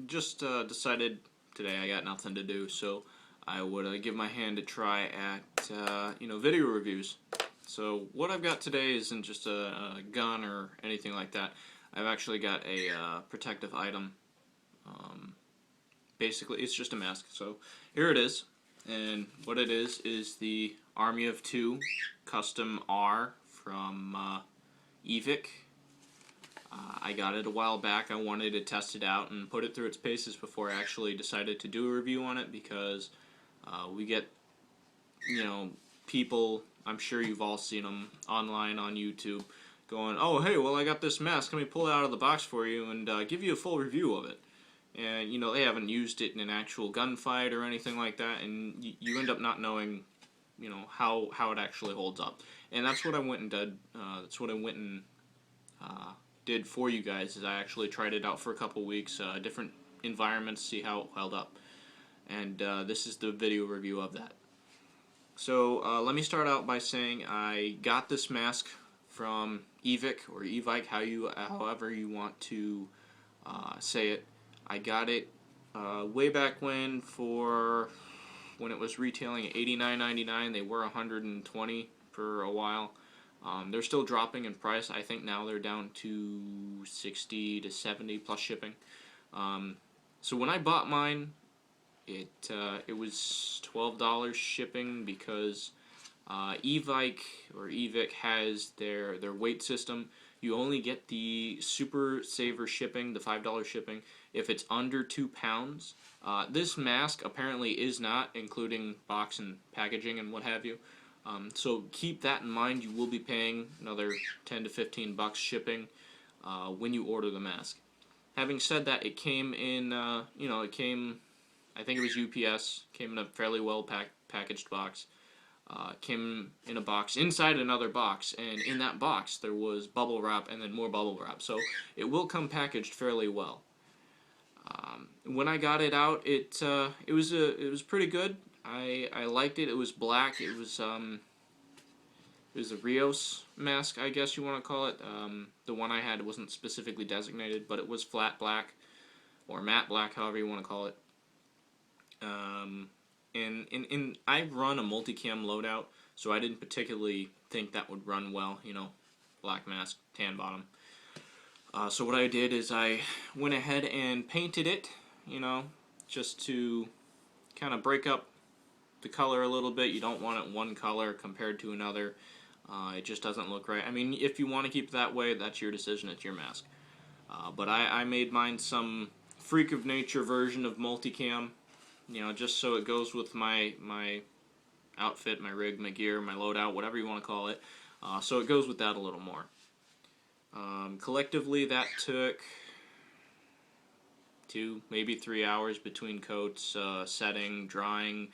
Just decided today I got nothing to do, so I would give my hand a try at video reviews. So what I've got today isn't just a gun or anything like that. I've actually got a protective item. Basically, it's just a mask. So here it is, and what it is the Army of Two Custom R from Evic. I got it a while back. I wanted to test it out and put it through its paces before I actually decided to do a review on it, because we get, people, I'm sure you've all seen them online on YouTube, going, oh, hey, well, I got this mask. Let me pull it out of the box for you and give you a full review of it. And, they haven't used it in an actual gunfight or anything like that, and you end up not knowing, how it actually holds up. And that's what I went and did. Did for you guys, is I actually tried it out for a couple weeks, different environments, see how it held up. And this is the video review of that. So let me start out by saying I got this mask from Evic, or Evic, however you want to say it. I got it way back when it was retailing at $89.99. They were $120 for a while. They're still dropping in price. I think now they're down to $60 to $70 plus shipping. So when I bought mine, it was $12 shipping, because Evic has their weight system. You only get the Super Saver shipping, the $5 shipping, if it's under 2 pounds. This mask apparently is not, including box and packaging and what have you. So keep that in mind. You will be paying another $10 to $15 shipping when you order the mask. Having said that, it came in, I think it was UPS, came in a fairly well packaged box. Came in a box inside another box, and in that box there was bubble wrap and then more bubble wrap. So it will come packaged fairly well. When I got it out, it was pretty good. I liked it. It was black. It was a Rios mask, I guess you want to call it. The one I had wasn't specifically designated, but it was flat black or matte black, however you want to call it. And I run a multicam loadout, so I didn't particularly think that would run well. Black mask, tan bottom. So what I did is I went ahead and painted it, just to kind of break up the color a little bit. You don't want it one color compared to another. It just doesn't look right. I mean, if you want to keep it that way, that's your decision. It's your mask. But I made mine some freak of nature version of multicam, just so it goes with my outfit, my rig, my gear, my loadout, whatever you want to call it. So it goes with that a little more. Collectively, that took 2, maybe 3 hours between coats, setting, drying,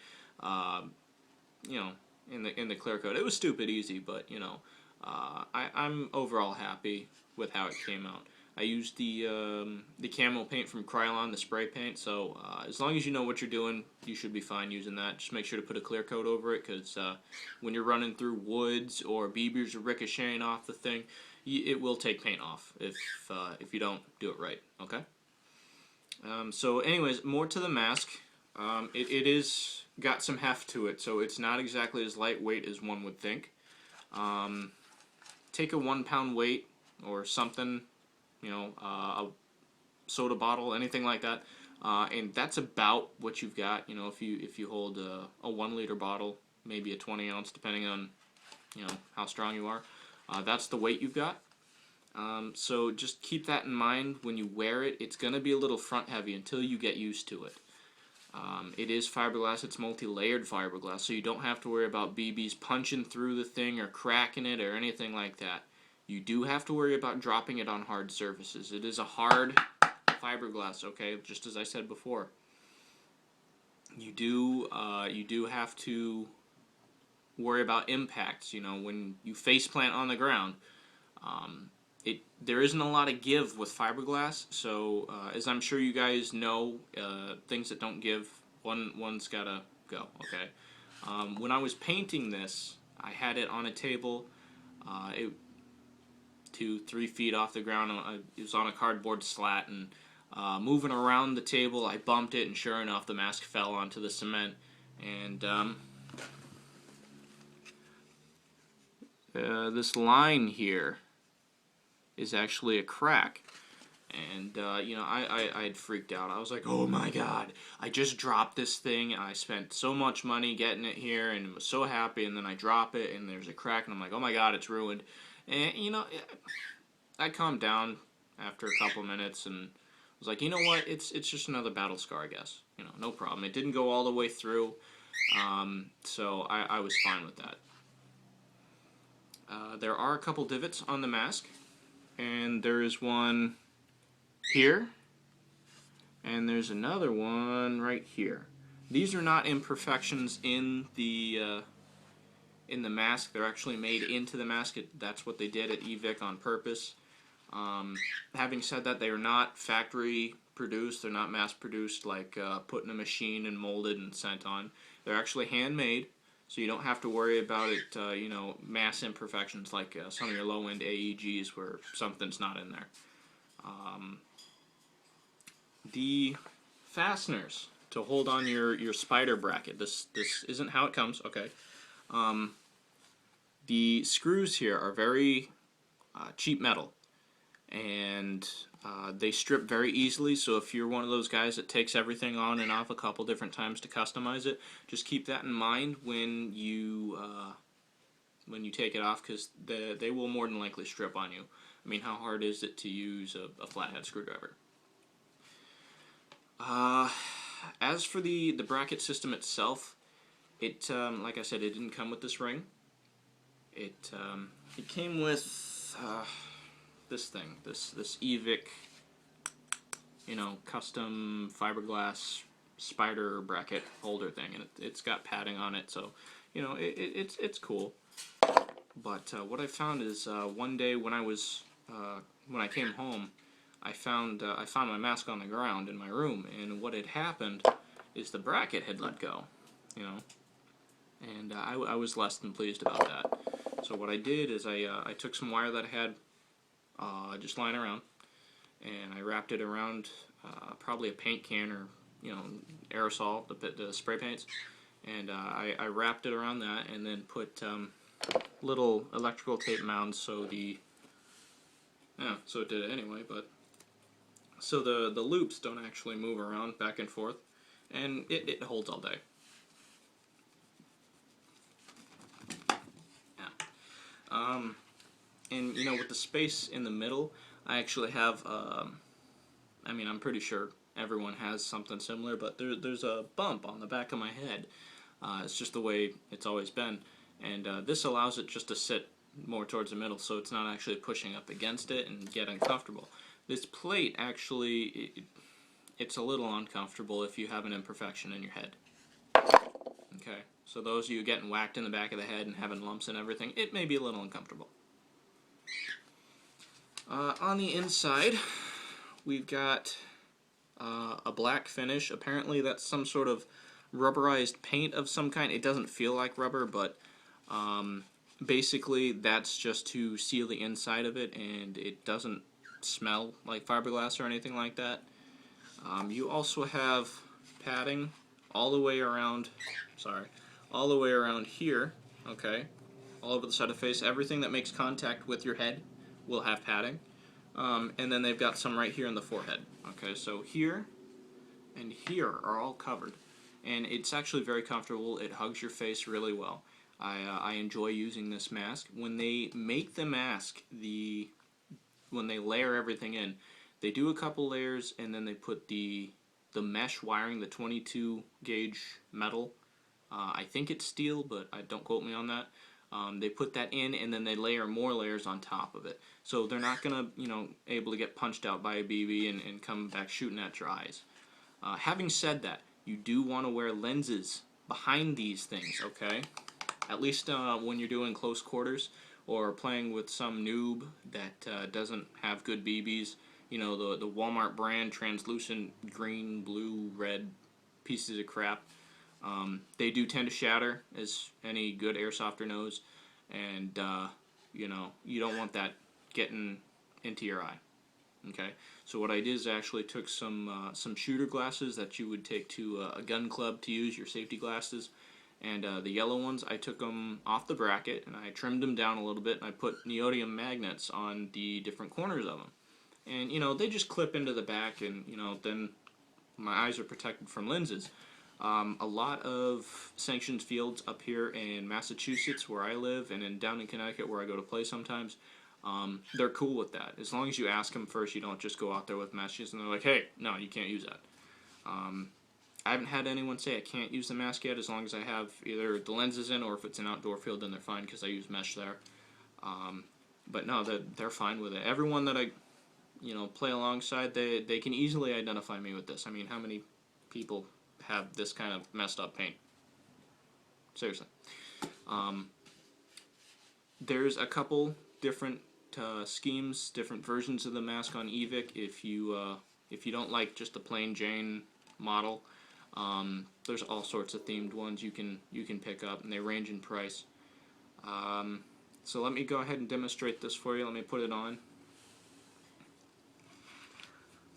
in the clear coat. It was stupid easy, but I'm overall happy with how it came out. I used the camo paint from Krylon, the spray paint, so as long as you know what you're doing, you should be fine using that. Just make sure to put a clear coat over it, because when you're running through woods or BBs are ricocheting off the thing, it will take paint off if you don't do it right. Okay. So anyways, more to the mask. It is got some heft to it, so it's not exactly as lightweight as one would think. Take a 1 pound weight or something, a soda bottle, anything like that, and that's about what you've got. If you hold a 1 liter bottle, maybe a 20 ounce, depending on how strong you are, that's the weight you've got. So just keep that in mind when you wear it. It's going to be a little front heavy until you get used to it. It is fiberglass. It's multi-layered fiberglass, so you don't have to worry about BBs punching through the thing or cracking it or anything like that. You do have to worry about dropping it on hard surfaces. It is a hard fiberglass, okay, just as I said before. You do have to worry about impacts, when you face plant on the ground. There isn't a lot of give with fiberglass, so as I'm sure you guys know, things that don't give, one's gotta go, okay? When I was painting this, I had it on a table, 2-3 feet off the ground. It was on a cardboard slat, and Moving around the table, I bumped it, and sure enough, the mask fell onto the cement. And this line here is actually a crack. And, you know, I had freaked out. I was like, oh my god, I just dropped this thing. I spent so much money getting it here and was so happy. And then I drop it and there's a crack. And I'm like, oh my god, it's ruined. And, you know, I calmed down after a couple minutes and was like, you know what, it's just another battle scar, I guess. You know, no problem. It didn't go all the way through, so I was fine with that. There are a couple divots on the mask, and there is one here, and there's another one right here. These are not imperfections in the mask. They're actually made into the mask. That's what they did at EVIC on purpose. Having said that, they are not factory produced. They're not mass produced, like put in a machine and molded and sent on. They're actually handmade, so you don't have to worry about it, you know, mass imperfections like some of your low-end AEGs where something's not in there. The fasteners to hold on your spider bracket. This isn't how it comes. Okay. The screws here are very cheap metal, and they strip very easily. So if you're one of those guys that takes everything on and off a couple different times to customize it, just keep that in mind when you take it off, because they will more than likely strip on you. I mean, how hard is it to use a flathead screwdriver? As for the bracket system itself, it like I said, it didn't come with this ring. It came with this thing, this EVIC, you know, custom fiberglass spider bracket holder thing, and it's got padding on it, so you know it's cool. But what I found is one day when I came home, I found my mask on the ground in my room, and what had happened is the bracket had let go, you know, and I was less than pleased about that. So what I did is I took some wire that I had just lying around, and I wrapped it around probably a paint can or, you know, aerosol, the spray paints, and I wrapped it around that, and then put little electrical tape mounds so so it did it anyway, but so the loops don't actually move around back and forth, and it holds all day. Yeah. And you know, with the space in the middle, I actually have I mean, I'm pretty sure everyone has something similar, but there's a bump on the back of my head. It's just the way it's always been, and this allows it just to sit more towards the middle, so it's not actually pushing up against it and get uncomfortable. This plate actually, it's a little uncomfortable if you have an imperfection in your head. Okay, so those of you getting whacked in the back of the head and having lumps and everything, it may be a little uncomfortable. On the inside, we've got a black finish. Apparently that's some sort of rubberized paint of some kind. It doesn't feel like rubber, but basically that's just to seal the inside of it, and it doesn't smell like fiberglass or anything like that. You also have padding all the way around, all the way around here, okay, all over the side of the face. Everything that makes contact with your head will have padding. And then they've got some right here in the forehead. Okay, so here and here are all covered, and it's actually very comfortable. It hugs your face really well. I enjoy using this mask. When they make the mask, when they layer everything in, they do a couple layers, and then they put the mesh wiring, the 22 gauge metal. I think it's steel, but don't quote me on that. They put that in, and then they layer more layers on top of it. So they're not gonna, you know, able to get punched out by a BB and come back shooting at your eyes. Having said that, you do want to wear lenses behind these things, okay? At least when you're doing close quarters or playing with some noob that doesn't have good BBs. You know, the Walmart brand translucent green, blue, red pieces of crap. They do tend to shatter, as any good airsofter knows, and you know, you don't want that getting into your eye. Okay, so what I did is I actually took some shooter glasses that you would take to a gun club to use, your safety glasses, and the yellow ones, I took them off the bracket and I trimmed them down a little bit, and I put neodymium magnets on the different corners of them. And they just clip into the back, and then my eyes are protected from lenses. A lot of sanctioned fields up here in Massachusetts, where I live, and down in Connecticut, where I go to play sometimes, they're cool with that. As long as you ask them first, you don't just go out there with messages and they're like, hey, no, you can't use that. I haven't had anyone say I can't use the mask yet, as long as I have either the lenses in, or if it's an outdoor field, then they're fine because I use mesh there. But no, they're fine with it. Everyone that I play alongside, they can easily identify me with this. I mean, how many people have this kind of messed up paint? Seriously. There's a couple different schemes, different versions of the mask on Evic. If you don't like just the plain Jane model, there's all sorts of themed ones you can pick up, and they range in price. So let me go ahead and demonstrate this for you. Let me put it on.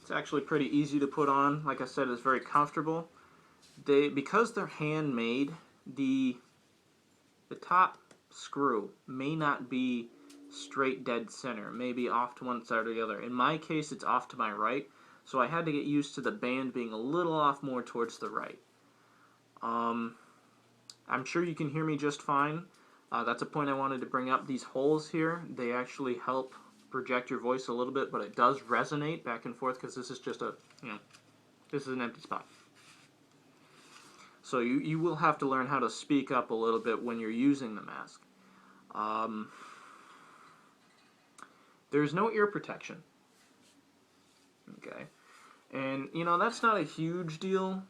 It's actually pretty easy to put on. Like I said, it's very comfortable. Because they're handmade, the top screw may not be straight dead center, maybe off to one side or the other. In my case, it's off to my right, so I had to get used to the band being a little off more towards the right. I'm sure you can hear me just fine. That's a point I wanted to bring up. These holes here, they actually help project your voice a little bit, but it does resonate back and forth because this is just this is an empty spot. So you will have to learn how to speak up a little bit when you're using the mask. There's no ear protection. Okay. And, that's not a huge deal,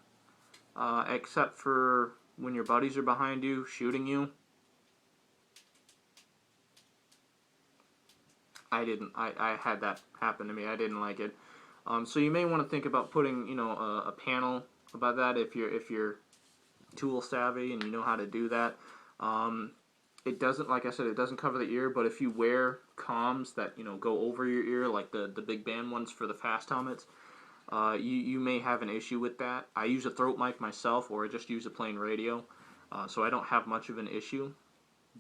except for when your buddies are behind you shooting you. I had that happen to me. I didn't like it. So you may want to think about putting, a panel about that if you're tool savvy and you know how to do that. It doesn't, like I said, it doesn't cover the ear, but if you wear comms that go over your ear, like the big band ones for the fast helmets, you may have an issue with that. I use a throat mic myself, or I just use a plain radio, so I don't have much of an issue.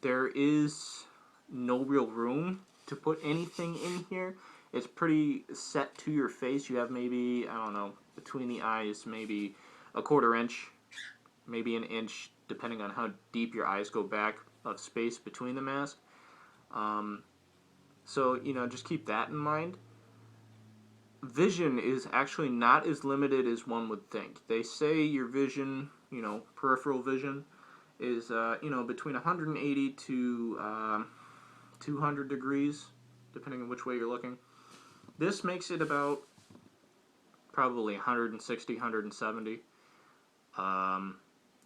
There is no real room to put anything in here. It's pretty set to your face. You have maybe, I don't know, between the eyes, maybe a 1/4 inch, maybe an inch, depending on how deep your eyes go back, of space between the mask. So, just keep that in mind. Vision is actually not as limited as one would think. They say your vision, peripheral vision, is, between 180 to 200 degrees, depending on which way you're looking. This makes it about probably 160, 170.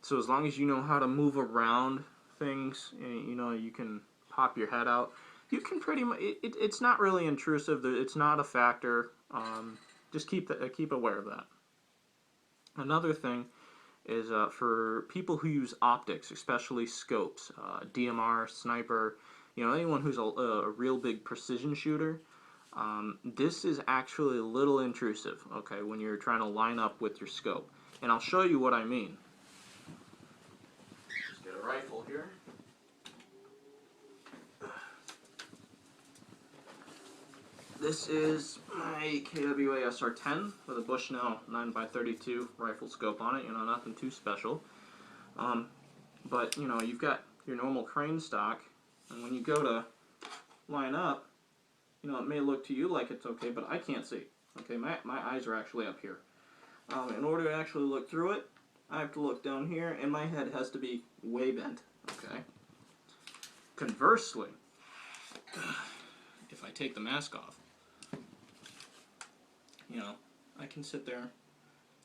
So as long as you know how to move around things, you can pop your head out. You can pretty much. It's not really intrusive. It's not a factor. Just keep aware of that. Another thing is for people who use optics, especially scopes, DMR, sniper, anyone who's a real big precision shooter. This is actually a little intrusive. Okay, when you're trying to line up with your scope, and I'll show you what I mean. Just get a rifle here. This is my KWA SR10 with a Bushnell 9x32 rifle scope on it. Nothing too special. But you've got your normal crane stock, and when you go to line up, it may look to you like it's okay, but I can't see. Okay, my eyes are actually up here. In order to actually look through it, I have to look down here, and my head has to be way bent. Okay. Conversely, if I take the mask off, I can sit there,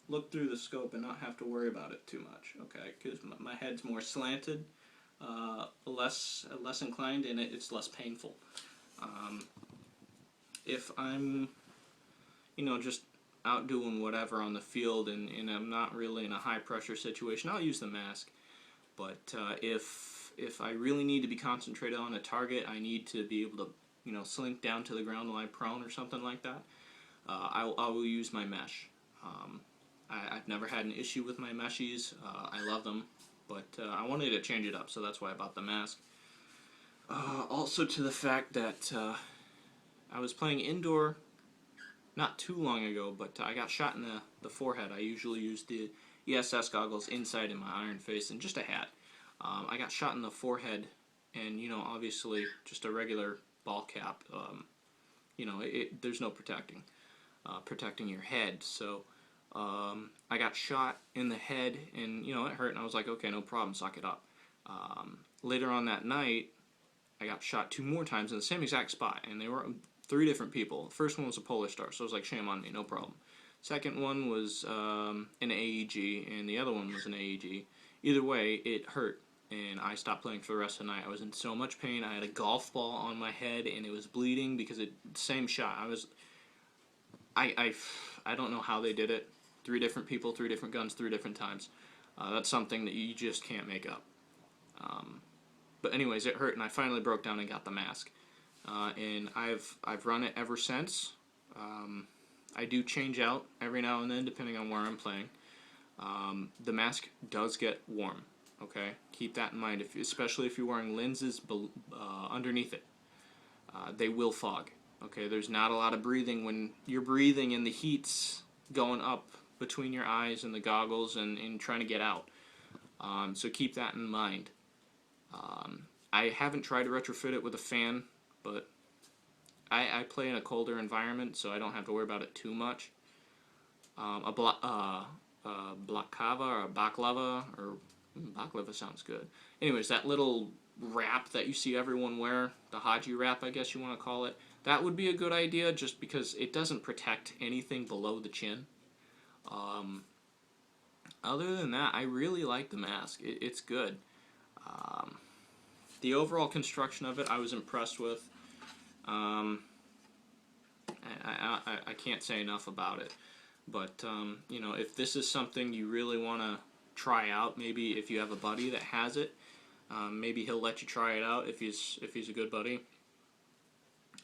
look through the scope, and not have to worry about it too much. Okay, because my head's more slanted, less inclined, and it's less painful. If I'm, just out doing whatever on the field and I'm not really in a high pressure situation, I'll use the mask. But if I really need to be concentrated on a target, I need to be able to slink down to the ground while I'm prone or something like that, I will use my mesh. I've never had an issue with my meshies. I love them, but I wanted to change it up, so that's why I bought the mask. Also to the fact that I was playing indoor not too long ago, but I got shot in the forehead. I usually use the ESS goggles inside in my iron face and just a hat. I got shot in the forehead, and obviously just a regular ball cap. There's no protecting your head. So I got shot in the head, and it hurt, and I was like, okay, no problem, suck it up. Later on that night, I got shot 2 more times in the same exact spot, and they were 3 different people. The first one was a Polar Star, so I was like, shame on me, no problem. Second one was an AEG, and the other one was an AEG. Either way, it hurt, and I stopped playing for the rest of the night. I was in so much pain. I had a golf ball on my head, and it was bleeding because same shot. I don't know how they did it. 3 different people, 3 different guns, 3 different times. That's something that you just can't make up. But anyways, it hurt, and I finally broke down and got the mask. And I've run it ever since. I do change out every now and then depending on where I'm playing. The mask does get warm. Okay, keep that in mind. Especially if you're wearing lenses underneath it, they will fog. Okay, there's not a lot of breathing when you're breathing, and the heat's going up between your eyes and the goggles and trying to get out. So keep that in mind. I haven't tried to retrofit it with a fan, but I play in a colder environment, so I don't have to worry about it too much. Baklava or baklava sounds good. Anyways, that little wrap that you see everyone wear, the Haji wrap, I guess you want to call it, that would be a good idea just because it doesn't protect anything below the chin. Other than that, I really like the mask. It's good. The overall construction of it, I was impressed with. I can't say enough about it. But, if this is something you really want to try out, maybe if you have a buddy that has it, maybe he'll let you try it out if he's a good buddy.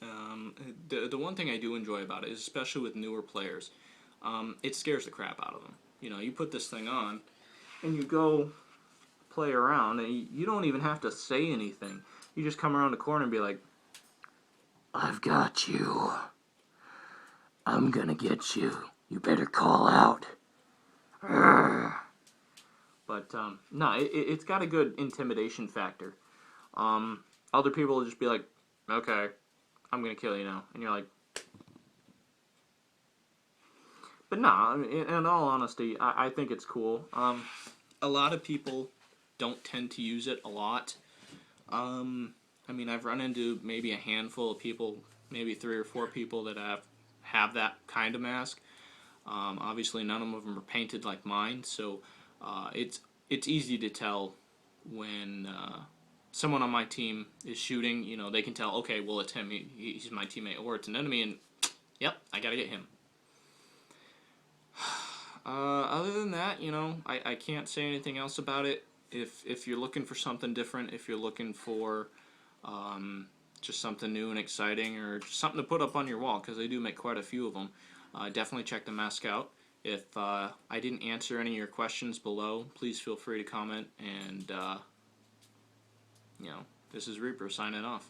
The one thing I do enjoy about it is, especially with newer players, it scares the crap out of them. You put this thing on, and you go play around, and you don't even have to say anything. You just come around the corner and be like, I've got you. I'm gonna get you. You better call out. Urgh. But, no, it's got a good intimidation factor. Other people will just be like, okay, I'm gonna kill you now. And you're like... But no, in all honesty, I think it's cool. A lot of people don't tend to use it a lot. I've run into maybe a handful of people, maybe 3 or 4 people that have that kind of mask. Obviously, none of them are painted like mine, so it's easy to tell when someone on my team is shooting. They can tell, okay, well, it's him, he's my teammate, or it's an enemy, and yep, I gotta get him. Other than that, I can't say anything else about it. If you're looking for something different, if you're looking for just something new and exciting, or just something to put up on your wall, because they do make quite a few of them, definitely check the mask out. If I didn't answer any of your questions below, please feel free to comment, and this is Reaper signing off.